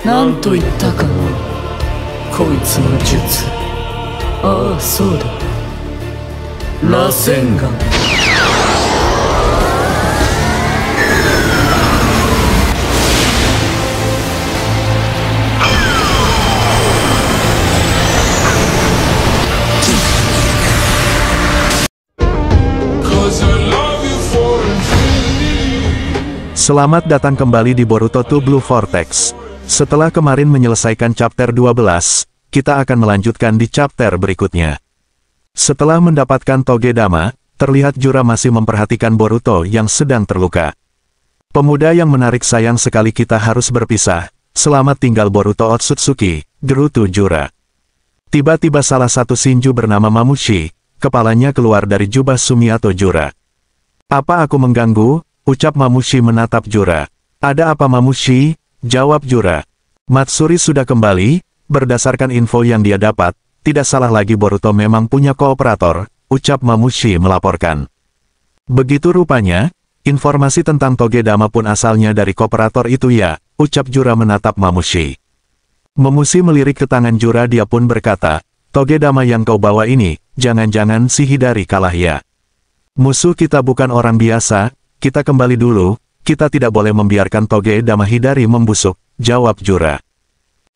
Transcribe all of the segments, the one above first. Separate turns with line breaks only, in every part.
なんと言ったかな、こいつの術。ああ、そうだ。螺旋丸。
Selamat datang kembali di Boruto 2 Blue Vortex. Setelah kemarin menyelesaikan chapter 12, kita akan melanjutkan di chapter berikutnya. Setelah mendapatkan Togedama, terlihat Jura masih memperhatikan Boruto yang sedang terluka. Pemuda yang menarik, sayang sekali kita harus berpisah. Selamat tinggal Boruto Otsutsuki, gerutu Jura. Tiba-tiba salah satu Shinju bernama Mamushi, kepalanya keluar dari jubah Sumiato Jura. Apa aku mengganggu? Ucap Mamushi menatap Jura. Ada apa Mamushi? Jawab Jura. Matsuri sudah kembali, berdasarkan info yang dia dapat, tidak salah lagi Boruto memang punya kooperator, ucap Mamushi melaporkan. Begitu rupanya, informasi tentang Togedama pun asalnya dari kooperator itu ya, ucap Jura menatap Mamushi. Mamushi melirik ke tangan Jura, dia pun berkata, Togedama yang kau bawa ini, jangan-jangan si Hidari kalah ya. Musuh kita bukan orang biasa. Kita kembali dulu, kita tidak boleh membiarkan Togedama Hidari membusuk, jawab Jura.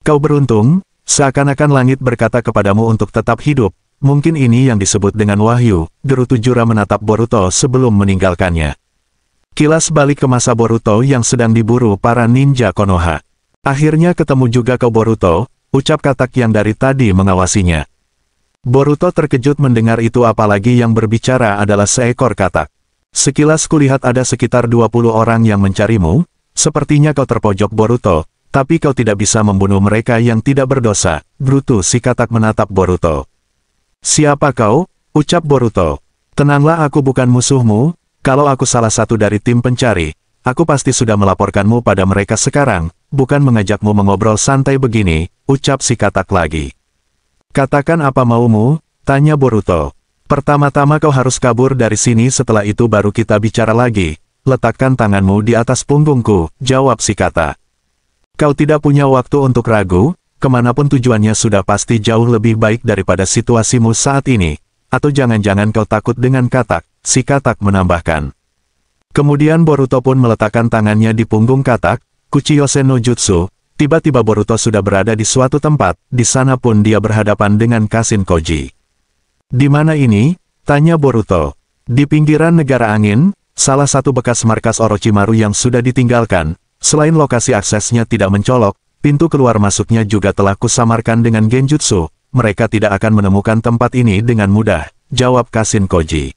Kau beruntung, seakan-akan langit berkata kepadamu untuk tetap hidup, mungkin ini yang disebut dengan wahyu, gerutu Jura menatap Boruto sebelum meninggalkannya. Kilas balik ke masa Boruto yang sedang diburu para ninja Konoha. Akhirnya ketemu juga kau Boruto, ucap katak yang dari tadi mengawasinya. Boruto terkejut mendengar itu, apalagi yang berbicara adalah seekor katak. Sekilas kulihat ada sekitar 20 orang yang mencarimu, sepertinya kau terpojok Boruto, tapi kau tidak bisa membunuh mereka yang tidak berdosa, gerutu si katak menatap Boruto. Siapa kau? Ucap Boruto. Tenanglah, aku bukan musuhmu, kalau aku salah satu dari tim pencari, aku pasti sudah melaporkanmu pada mereka sekarang, bukan mengajakmu mengobrol santai begini, ucap si katak lagi. Katakan apa maumu? Tanya Boruto. Pertama-tama kau harus kabur dari sini, setelah itu baru kita bicara lagi. Letakkan tanganmu di atas punggungku, jawab si katak. Kau tidak punya waktu untuk ragu, kemanapun tujuannya sudah pasti jauh lebih baik daripada situasimu saat ini. Atau jangan-jangan kau takut dengan katak, si katak menambahkan. Kemudian Boruto pun meletakkan tangannya di punggung katak, Kuchiyose no Jutsu. Tiba-tiba Boruto sudah berada di suatu tempat, di sana pun dia berhadapan dengan Kashin Koji. Di mana ini? Tanya Boruto. Di pinggiran negara angin, salah satu bekas markas Orochimaru yang sudah ditinggalkan. Selain lokasi aksesnya tidak mencolok, pintu keluar masuknya juga telah kusamarkan dengan genjutsu. Mereka tidak akan menemukan tempat ini dengan mudah, jawab Kashin Koji.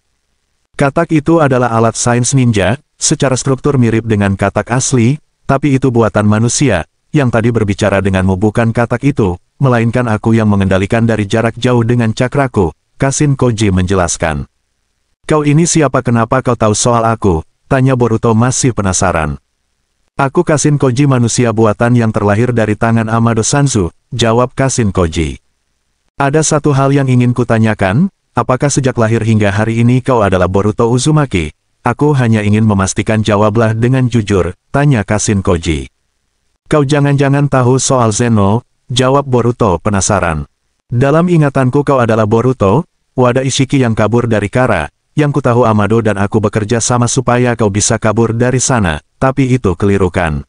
Katak itu adalah alat sains ninja, secara struktur mirip dengan katak asli, tapi itu buatan manusia. Yang tadi berbicara denganmu bukan katak itu, melainkan aku yang mengendalikan dari jarak jauh dengan cakraku. Kashin Koji menjelaskan. Kau ini siapa, kenapa kau tahu soal aku? Tanya Boruto masih penasaran. Aku Kashin Koji, manusia buatan yang terlahir dari tangan Amado Sanzu, jawab Kashin Koji. Ada satu hal yang ingin kutanyakan, apakah sejak lahir hingga hari ini kau adalah Boruto Uzumaki? Aku hanya ingin memastikan, jawablah dengan jujur, tanya Kashin Koji. Kau jangan-jangan tahu soal Zeno? Jawab Boruto penasaran. Dalam ingatanku kau adalah Boruto, Wada Ishiki yang kabur dari Kara, yang ku tahu Amado dan aku bekerja sama supaya kau bisa kabur dari sana, tapi itu kelirukan.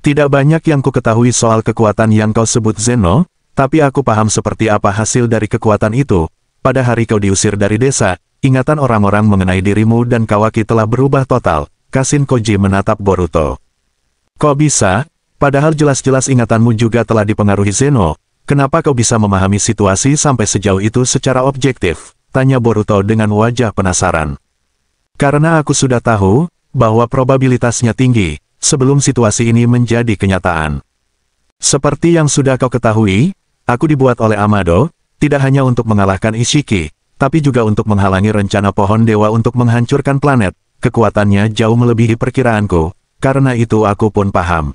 Tidak banyak yang ku ketahui soal kekuatan yang kau sebut Zeno, tapi aku paham seperti apa hasil dari kekuatan itu. Pada hari kau diusir dari desa, ingatan orang-orang mengenai dirimu dan Kawaki telah berubah total. Kashin Koji menatap Boruto. Kok bisa? Padahal jelas-jelas ingatanmu juga telah dipengaruhi Zeno. Kenapa kau bisa memahami situasi sampai sejauh itu secara objektif? Tanya Boruto dengan wajah penasaran. Karena aku sudah tahu, bahwa probabilitasnya tinggi, sebelum situasi ini menjadi kenyataan. Seperti yang sudah kau ketahui, aku dibuat oleh Amado, tidak hanya untuk mengalahkan Ishiki, tapi juga untuk menghalangi rencana pohon dewa untuk menghancurkan planet. Kekuatannya jauh melebihi perkiraanku, karena itu aku pun paham.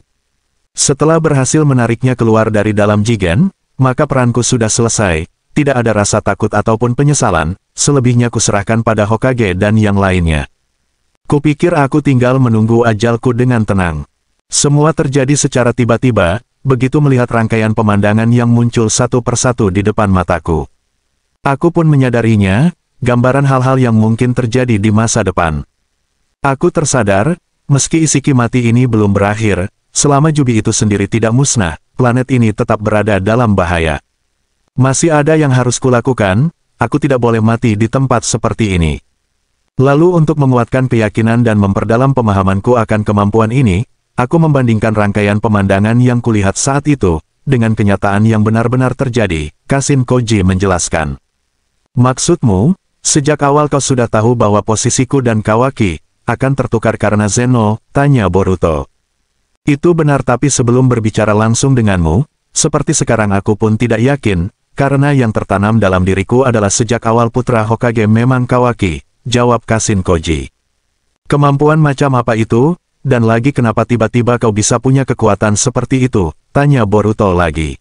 Setelah berhasil menariknya keluar dari dalam Jigen, maka peranku sudah selesai, tidak ada rasa takut ataupun penyesalan, selebihnya kuserahkan pada Hokage dan yang lainnya. Kupikir aku tinggal menunggu ajalku dengan tenang. Semua terjadi secara tiba-tiba, begitu melihat rangkaian pemandangan yang muncul satu persatu di depan mataku. Aku pun menyadarinya, gambaran hal-hal yang mungkin terjadi di masa depan. Aku tersadar, meski Isiki mati ini belum berakhir, selama Jubi itu sendiri tidak musnah, planet ini tetap berada dalam bahaya. Masih ada yang harus kulakukan, aku tidak boleh mati di tempat seperti ini. Lalu untuk menguatkan keyakinan dan memperdalam pemahamanku akan kemampuan ini, aku membandingkan rangkaian pemandangan yang kulihat saat itu, dengan kenyataan yang benar-benar terjadi, Kashin Koji menjelaskan. Maksudmu, sejak awal kau sudah tahu bahwa posisiku dan Kawaki akan tertukar karena Zeno, tanya Boruto. Itu benar, tapi sebelum berbicara langsung denganmu, seperti sekarang aku pun tidak yakin, karena yang tertanam dalam diriku adalah sejak awal putra Hokage memang Kawaki, jawab Kashin Koji. Kemampuan macam apa itu, dan lagi kenapa tiba-tiba kau bisa punya kekuatan seperti itu, tanya Boruto lagi.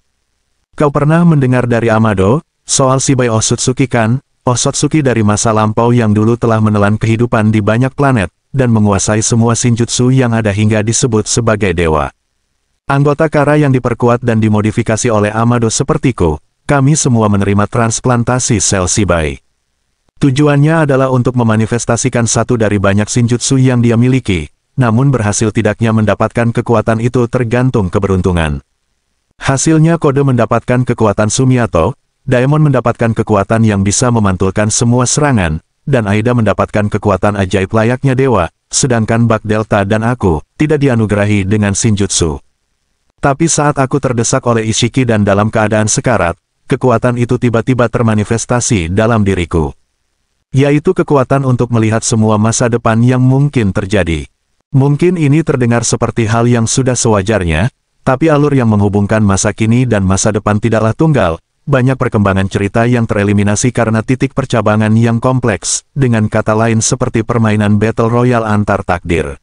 Kau pernah mendengar dari Amado, soal Shibai Otsutsuki kan? Otsutsuki dari masa lampau yang dulu telah menelan kehidupan di banyak planet, dan menguasai semua shinjutsu yang ada hingga disebut sebagai dewa. Anggota Kara yang diperkuat dan dimodifikasi oleh Amado sepertiku, kami semua menerima transplantasi sel Shibai. Tujuannya adalah untuk memanifestasikan satu dari banyak shinjutsu yang dia miliki, namun berhasil tidaknya mendapatkan kekuatan itu tergantung keberuntungan. Hasilnya Kode mendapatkan kekuatan Sumiato, Daemon mendapatkan kekuatan yang bisa memantulkan semua serangan, dan Aida mendapatkan kekuatan ajaib layaknya dewa, sedangkan Bak Delta dan aku tidak dianugerahi dengan shinjutsu. Tapi saat aku terdesak oleh Ishiki dan dalam keadaan sekarat, kekuatan itu tiba-tiba termanifestasi dalam diriku. Yaitu kekuatan untuk melihat semua masa depan yang mungkin terjadi. Mungkin ini terdengar seperti hal yang sudah sewajarnya, tapi alur yang menghubungkan masa kini dan masa depan tidaklah tunggal. Banyak perkembangan cerita yang tereliminasi karena titik percabangan yang kompleks, dengan kata lain seperti permainan Battle Royale antar takdir.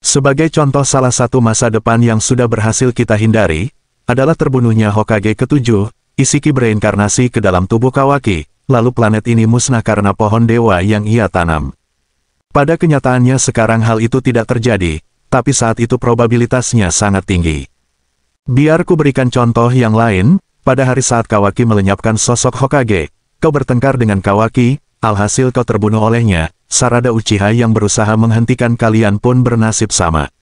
Sebagai contoh salah satu masa depan yang sudah berhasil kita hindari, adalah terbunuhnya Hokage ke-7, Ishiki bereinkarnasi ke dalam tubuh Kawaki, lalu planet ini musnah karena pohon dewa yang ia tanam. Pada kenyataannya sekarang hal itu tidak terjadi, tapi saat itu probabilitasnya sangat tinggi. Biar ku berikan contoh yang lain. Pada hari saat Kawaki melenyapkan sosok Hokage, kau bertengkar dengan Kawaki, alhasil kau terbunuh olehnya, Sarada Uchiha yang berusaha menghentikan kalian pun bernasib sama.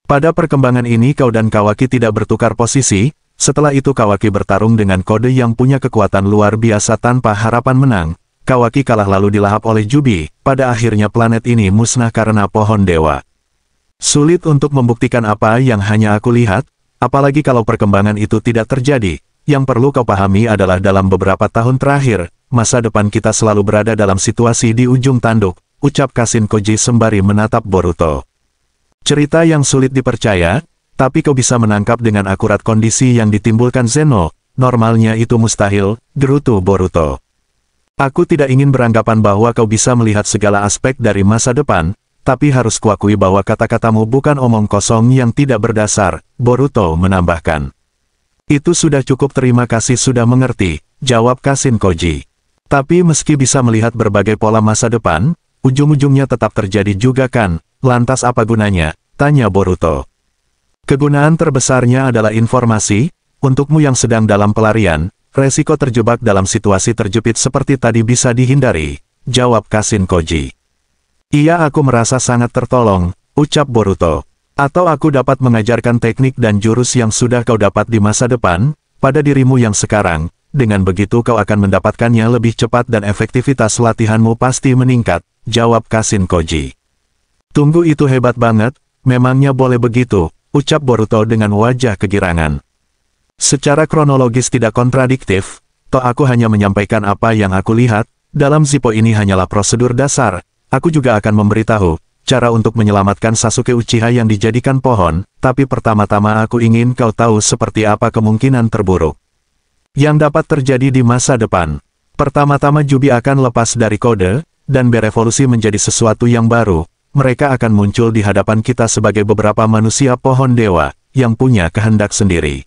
Pada perkembangan ini kau dan Kawaki tidak bertukar posisi, setelah itu Kawaki bertarung dengan Kode yang punya kekuatan luar biasa tanpa harapan menang, Kawaki kalah lalu dilahap oleh Jubi, pada akhirnya planet ini musnah karena pohon dewa. Sulit untuk membuktikan apa yang hanya aku lihat, apalagi kalau perkembangan itu tidak terjadi. Yang perlu kau pahami adalah dalam beberapa tahun terakhir, masa depan kita selalu berada dalam situasi di ujung tanduk, ucap Kashin Koji sembari menatap Boruto. Cerita yang sulit dipercaya, tapi kau bisa menangkap dengan akurat kondisi yang ditimbulkan Zeno, normalnya itu mustahil, gerutu Boruto. Aku tidak ingin beranggapan bahwa kau bisa melihat segala aspek dari masa depan, tapi harus kuakui bahwa kata-katamu bukan omong kosong yang tidak berdasar, Boruto menambahkan. Itu sudah cukup, terima kasih sudah mengerti, jawab Kashin Koji. Tapi meski bisa melihat berbagai pola masa depan, ujung-ujungnya tetap terjadi juga kan, lantas apa gunanya, tanya Boruto. Kegunaan terbesarnya adalah informasi, untukmu yang sedang dalam pelarian, resiko terjebak dalam situasi terjepit seperti tadi bisa dihindari, jawab Kashin Koji. Iya, aku merasa sangat tertolong, ucap Boruto. Atau aku dapat mengajarkan teknik dan jurus yang sudah kau dapat di masa depan, pada dirimu yang sekarang, dengan begitu kau akan mendapatkannya lebih cepat dan efektivitas latihanmu pasti meningkat, jawab Kashin Koji. Tunggu, itu hebat banget, memangnya boleh begitu, ucap Boruto dengan wajah kegirangan. Secara kronologis tidak kontradiktif, toh aku hanya menyampaikan apa yang aku lihat, dalam Zippo ini hanyalah prosedur dasar, aku juga akan memberitahu cara untuk menyelamatkan Sasuke Uchiha yang dijadikan pohon, tapi pertama-tama aku ingin kau tahu seperti apa kemungkinan terburuk yang dapat terjadi di masa depan. Pertama-tama Jubi akan lepas dari Kode, dan berevolusi menjadi sesuatu yang baru, mereka akan muncul di hadapan kita sebagai beberapa manusia pohon dewa, yang punya kehendak sendiri.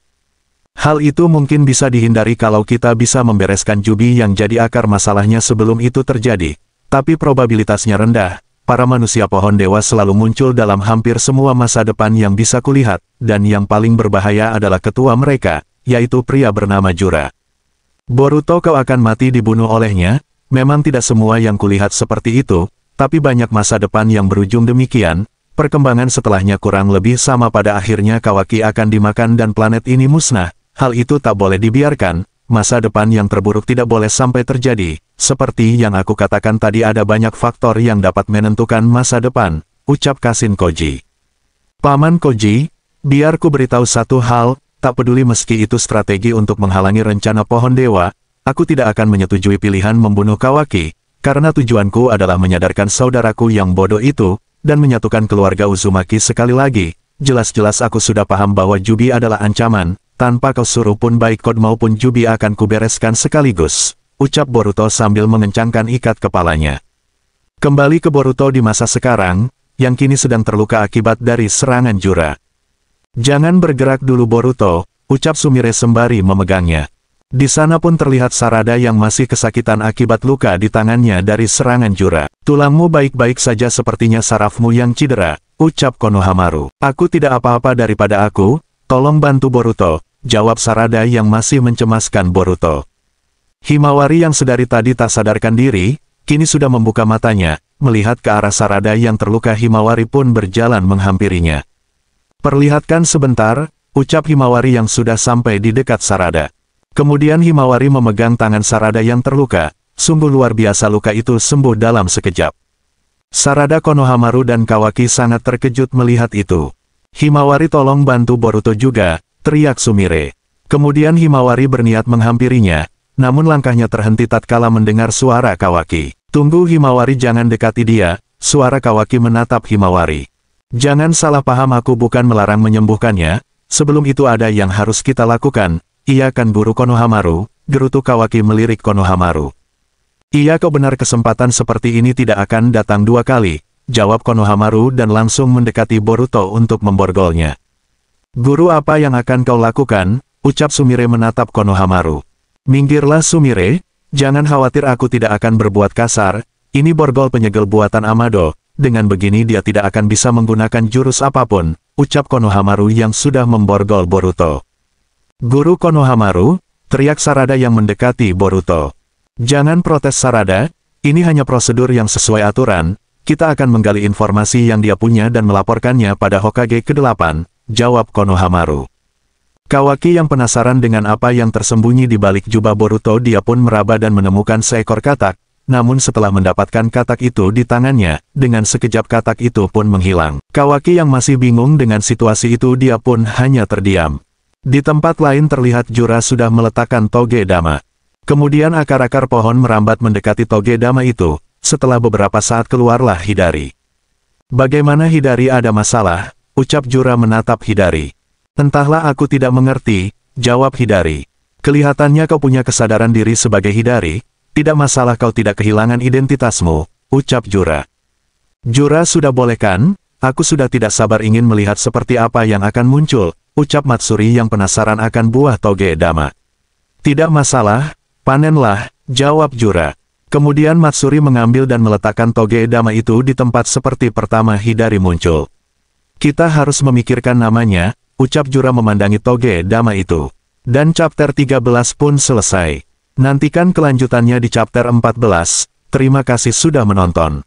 Hal itu mungkin bisa dihindari kalau kita bisa membereskan Jubi yang jadi akar masalahnya sebelum itu terjadi, tapi probabilitasnya rendah. para manusia pohon dewa selalu muncul dalam hampir semua masa depan yang bisa kulihat, dan yang paling berbahaya adalah ketua mereka, yaitu pria bernama Jura. Boruto, kau akan mati dibunuh olehnya. Memang tidak semua yang kulihat seperti itu, tapi banyak masa depan yang berujung demikian. Perkembangan setelahnya kurang lebih sama, pada akhirnya Kawaki akan dimakan dan planet ini musnah. Hal itu tak boleh dibiarkan. Masa depan yang terburuk tidak boleh sampai terjadi. Seperti yang aku katakan tadi, ada banyak faktor yang dapat menentukan masa depan, ucap Kashin Koji. Paman Koji, biar ku beritahu satu hal, tak peduli meski itu strategi untuk menghalangi rencana pohon dewa, aku tidak akan menyetujui pilihan membunuh Kawaki, karena tujuanku adalah menyadarkan saudaraku yang bodoh itu, dan menyatukan keluarga Uzumaki sekali lagi. Jelas-jelas aku sudah paham bahwa Jubi adalah ancaman. Tanpa kau suruh pun baik Code maupun Jubi akan kubereskan sekaligus, ucap Boruto sambil mengencangkan ikat kepalanya. Kembali ke Boruto di masa sekarang, yang kini sedang terluka akibat dari serangan Jura. Jangan bergerak dulu Boruto, ucap Sumire sembari memegangnya. Di sana pun terlihat Sarada yang masih kesakitan akibat luka di tangannya dari serangan Jura. Tulangmu baik-baik saja, sepertinya sarafmu yang cedera, ucap Konohamaru. Aku tidak apa-apa daripada aku. Tolong bantu Boruto, jawab Sarada yang masih mencemaskan Boruto. Himawari yang sedari tadi tak sadarkan diri, kini sudah membuka matanya, melihat ke arah Sarada yang terluka. Himawari pun berjalan menghampirinya. Perlihatkan sebentar, ucap Himawari yang sudah sampai di dekat Sarada. Kemudian Himawari memegang tangan Sarada yang terluka, sungguh luar biasa luka itu sembuh dalam sekejap. Sarada, Konohamaru dan Kawaki sangat terkejut melihat itu. Himawari, tolong bantu Boruto juga, teriak Sumire. Kemudian Himawari berniat menghampirinya, namun langkahnya terhenti tatkala mendengar suara Kawaki. Tunggu Himawari, jangan dekati dia, suara Kawaki menatap Himawari. Jangan salah paham, aku bukan melarang menyembuhkannya, sebelum itu ada yang harus kita lakukan, iya kan Guru Konohamaru, gerutu Kawaki melirik Konohamaru. Iya, kau benar, kesempatan seperti ini tidak akan datang dua kali, jawab Konohamaru dan langsung mendekati Boruto untuk memborgolnya. Guru, apa yang akan kau lakukan? Ucap Sumire menatap Konohamaru. Minggirlah Sumire, jangan khawatir, aku tidak akan berbuat kasar, ini borgol penyegel buatan Amado, dengan begini dia tidak akan bisa menggunakan jurus apapun, ucap Konohamaru yang sudah memborgol Boruto. Guru Konohamaru, teriak Sarada yang mendekati Boruto. Jangan protes Sarada, ini hanya prosedur yang sesuai aturan. Kita akan menggali informasi yang dia punya dan melaporkannya pada Hokage ke-8, jawab Konohamaru. Kawaki yang penasaran dengan apa yang tersembunyi di balik jubah Boruto, dia pun meraba dan menemukan seekor katak, namun setelah mendapatkan katak itu di tangannya, dengan sekejap katak itu pun menghilang. Kawaki yang masih bingung dengan situasi itu, dia pun hanya terdiam. Di tempat lain terlihat Jura sudah meletakkan toge dama. Kemudian akar-akar pohon merambat mendekati toge dama itu. Setelah beberapa saat keluarlah Hidari. Bagaimana Hidari, ada masalah? Ucap Jura menatap Hidari. Entahlah, aku tidak mengerti, jawab Hidari. Kelihatannya kau punya kesadaran diri sebagai Hidari, tidak masalah kau tidak kehilangan identitasmu, ucap Jura. Jura, sudah boleh kan? Aku sudah tidak sabar ingin melihat seperti apa yang akan muncul, ucap Matsuri yang penasaran akan buah toge dama. Tidak masalah, panenlah, jawab Jura. Kemudian Matsuri mengambil dan meletakkan toge dama itu di tempat seperti pertama Hidari muncul. Kita harus memikirkan namanya, ucap Jura memandangi toge dama itu. Dan chapter 13 pun selesai. Nantikan kelanjutannya di chapter 14. Terima kasih sudah menonton.